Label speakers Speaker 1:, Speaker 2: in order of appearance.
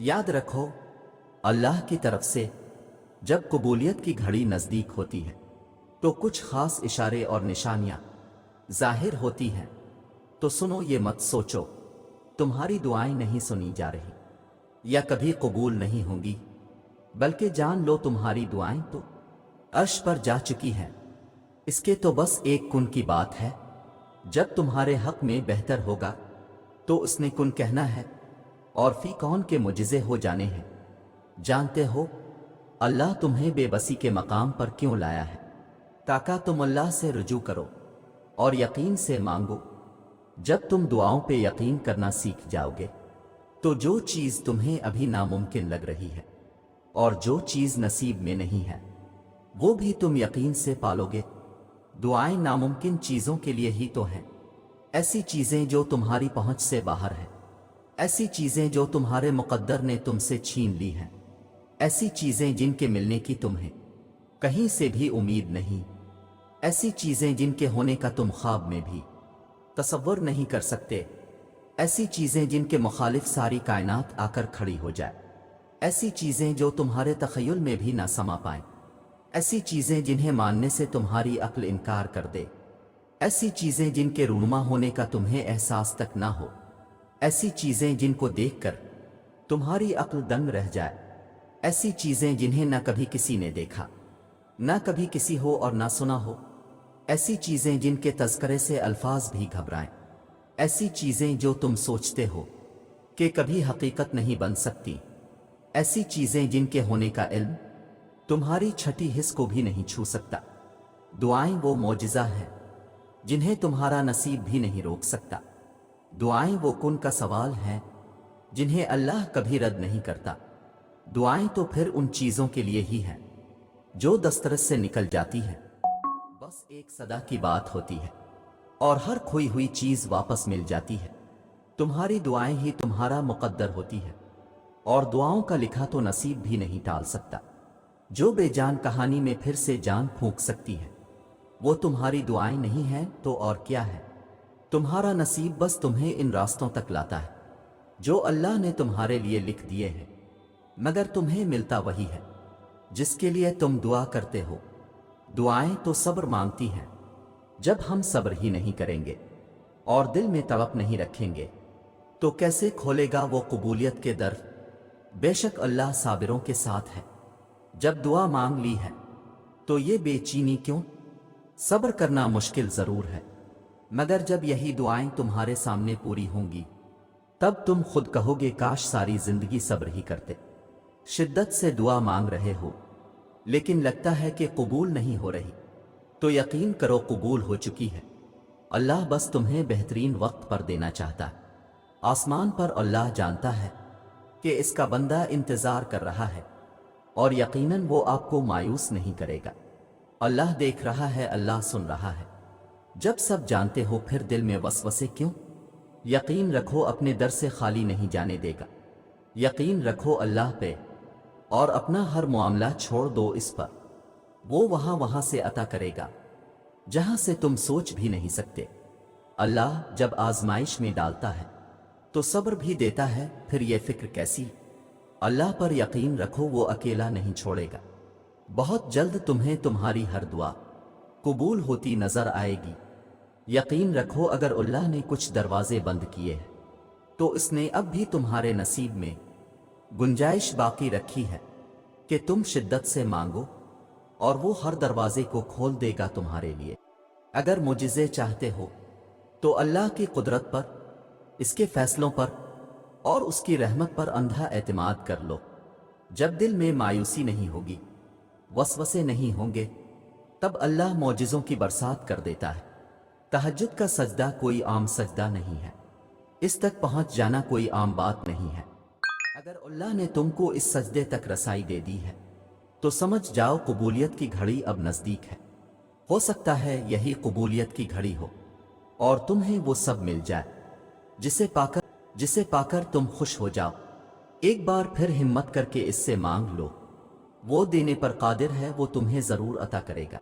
Speaker 1: याद रखो, अल्लाह की तरफ से जब कबूलियत की घड़ी नज़दीक होती है तो कुछ खास इशारे और निशानियां जाहिर होती हैं। तो सुनो, ये मत सोचो तुम्हारी दुआएं नहीं सुनी जा रही या कभी कबूल नहीं होंगी, बल्कि जान लो तुम्हारी दुआएं तो अर्श पर जा चुकी हैं। इसके तो बस एक कुन की बात है, जब तुम्हारे हक में बेहतर होगा तो उसने कुन कहना है और फी कौन के मुजिज़े हो जाने हैं। जानते हो अल्लाह तुम्हें बेबसी के मकाम पर क्यों लाया है? ताकि तुम अल्लाह से रुजू करो और यकीन से मांगो। जब तुम दुआओं पे यकीन करना सीख जाओगे तो जो चीज़ तुम्हें अभी नामुमकिन लग रही है और जो चीज़ नसीब में नहीं है वो भी तुम यकीन से पालोगे। दुआएं नामुमकिन चीज़ों के लिए ही तो हैं, ऐसी चीज़ें जो तुम्हारी पहुंच से बाहर हैं, ऐसी चीज़ें जो तुम्हारे मुक़द्दर ने तुमसे छीन ली हैं, ऐसी चीज़ें जिनके मिलने की तुम्हें कहीं से भी उम्मीद नहीं, ऐसी चीज़ें जिनके होने का तुम ख्वाब में भी तसव्वुर नहीं कर सकते, ऐसी चीज़ें जिनके मुखालिफ सारी कायनात आकर खड़ी हो जाए, ऐसी चीज़ें जो तुम्हारे तख़य्युल में भी ना समा पाएं, ऐसी चीज़ें जिन्हें मानने से तुम्हारी अक्ल इनकार कर दे, ऐसी चीज़ें जिनके रूनुमा होने का तुम्हें एहसास तक ना हो, ऐसी चीज़ें जिनको देखकर तुम्हारी अक्ल दंग रह जाए, ऐसी चीज़ें जिन्हें ना कभी किसी ने देखा, ना कभी किसी हो और ना सुना हो, ऐसी चीज़ें जिनके तज़करे से अल्फाज भी घबराएं, ऐसी चीज़ें जो तुम सोचते हो कि कभी हकीकत नहीं बन सकती, ऐसी चीज़ें जिनके होने का इल्म तुम्हारी छठी हिस्स को भी नहीं छू सकता। दुआएं वो मौजिज़ा है जिन्हें तुम्हारा नसीब भी नहीं रोक सकता। दुआएं वो कुन का सवाल हैं जिन्हें अल्लाह कभी रद्द नहीं करता। दुआएं तो फिर उन चीज़ों के लिए ही हैं जो दस्तरस से निकल जाती है, बस एक सदा की बात होती है और हर खोई हुई चीज़ वापस मिल जाती है। तुम्हारी दुआएं ही तुम्हारा मुक़द्दर होती है और दुआओं का लिखा तो नसीब भी नहीं टाल सकता। जो बेजान कहानी में फिर से जान फूंक सकती है वो तुम्हारी दुआएं नहीं हैं तो और क्या है। तुम्हारा नसीब बस तुम्हें इन रास्तों तक लाता है जो अल्लाह ने तुम्हारे लिए लिख दिए हैं, मगर तुम्हें मिलता वही है जिसके लिए तुम दुआ करते हो। दुआएं तो सब्र मांगती हैं। जब हम सब्र ही नहीं करेंगे और दिल में तड़प नहीं रखेंगे तो कैसे खोलेगा वो कबूलियत के दर। बेशक अल्लाह साबिरों के साथ है। जब दुआ मांग ली है तो ये बेचैनी क्यों? सब्र करना मुश्किल ज़रूर है, मगर जब यही दुआएं तुम्हारे सामने पूरी होंगी तब तुम खुद कहोगे काश सारी जिंदगी सब्र ही करते। शिद्दत से दुआ मांग रहे हो लेकिन लगता है कि कबूल नहीं हो रही, तो यकीन करो कबूल हो चुकी है। अल्लाह बस तुम्हें बेहतरीन वक्त पर देना चाहता है। आसमान पर अल्लाह जानता है कि इसका बंदा इंतज़ार कर रहा है और यकीनन वो आपको मायूस नहीं करेगा। अल्लाह देख रहा है, अल्लाह सुन रहा है। जब सब जानते हो फिर दिल में वसवसे क्यों? यकीन रखो अपने दर से खाली नहीं जाने देगा। यकीन रखो अल्लाह पे और अपना हर मामला छोड़ दो इस पर। वो वहां से अता करेगा जहां से तुम सोच भी नहीं सकते। अल्लाह जब आजमाइश में डालता है तो सब्र भी देता है, फिर ये फिक्र कैसी? अल्लाह पर यकीन रखो, वो अकेला नहीं छोड़ेगा। बहुत जल्द तुम्हें तुम्हारी हर दुआ कबूल होती नजर आएगी। यकीन रखो अगर अल्लाह ने कुछ दरवाजे बंद किए हैं तो इसने अब भी तुम्हारे नसीब में गुंजाइश बाकी रखी है कि तुम शिद्दत से मांगो और वो हर दरवाजे को खोल देगा तुम्हारे लिए। अगर मुजिज़े चाहते हो तो अल्लाह की कुदरत पर, इसके फैसलों पर और उसकी रहमत पर अंधा एतमाद कर लो। जब दिल में मायूसी नहीं होगी, वसवसे नहीं होंगे, तब अल्लाह मौजिज़ों की बरसात कर देता है। तहज्जुद का सजदा कोई आम सजदा नहीं है, इस तक पहुंच जाना कोई आम बात नहीं है। अगर अल्लाह ने तुमको इस सजदे तक रसाई दे दी है तो समझ जाओ कबूलियत की घड़ी अब नज़दीक है। हो सकता है यही कबूलियत की घड़ी हो और तुम्हें वो सब मिल जाए जिसे पाकर तुम खुश हो जाओ। एक बार फिर हिम्मत करके इससे मांग लो, वो देने पर कादिर है, वो तुम्हें ज़रूर अता करेगा।